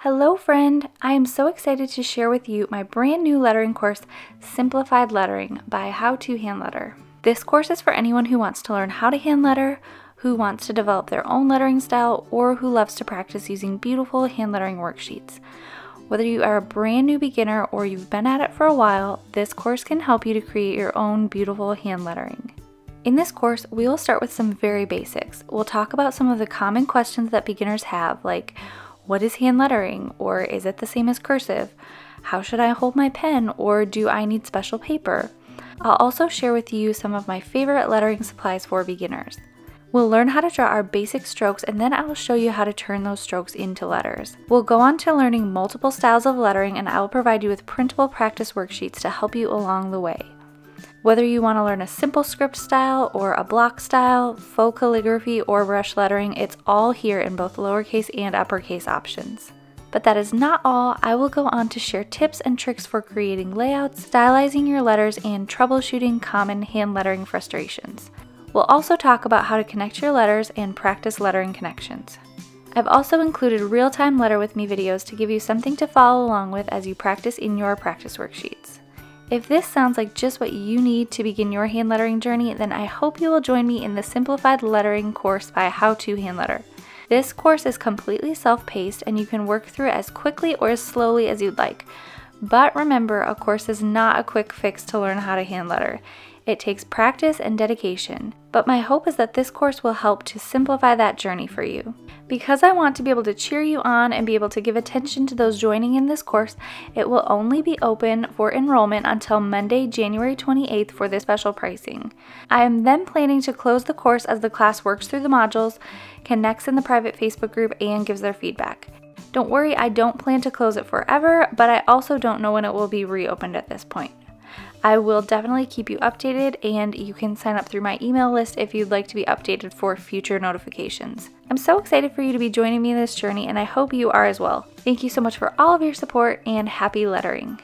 Hello friend! I am so excited to share with you my brand new lettering course, Simplified Lettering by How to Handletter. This course is for anyone who wants to learn how to hand letter, who wants to develop their own lettering style, or who loves to practice using beautiful hand lettering worksheets. Whether you are a brand new beginner or you've been at it for a while, this course can help you to create your own beautiful hand lettering. In this course, we will start with some very basics. We'll talk about some of the common questions that beginners have, like what is hand lettering, or is it the same as cursive? How should I hold my pen, or do I need special paper? I'll also share with you some of my favorite lettering supplies for beginners. We'll learn how to draw our basic strokes, and then I will show you how to turn those strokes into letters. We'll go on to learning multiple styles of lettering, and I will provide you with printable practice worksheets to help you along the way. Whether you want to learn a simple script style or a block style, faux calligraphy, or brush lettering, it's all here in both lowercase and uppercase options. But that is not all. I will go on to share tips and tricks for creating layouts, stylizing your letters, and troubleshooting common hand lettering frustrations. We'll also talk about how to connect your letters and practice lettering connections. I've also included real-time letter with me videos to give you something to follow along with as you practice in your practice worksheets. If this sounds like just what you need to begin your hand lettering journey, then I hope you will join me in the Simplified Lettering course by How to Handletter. This course is completely self-paced and you can work through it as quickly or as slowly as you'd like. But remember, a course is not a quick fix to learn how to hand letter. It takes practice and dedication, but my hope is that this course will help to simplify that journey for you. Because I want to be able to cheer you on and be able to give attention to those joining in this course, it will only be open for enrollment until Monday, January 28th for this special pricing. I am then planning to close the course as the class works through the modules, connects in the private Facebook group, and gives their feedback. Don't worry, I don't plan to close it forever, but I also don't know when it will be reopened at this point. I will definitely keep you updated, and you can sign up through my email list if you'd like to be updated for future notifications. I'm so excited for you to be joining me in this journey, and I hope you are as well. Thank you so much for all of your support, and happy lettering!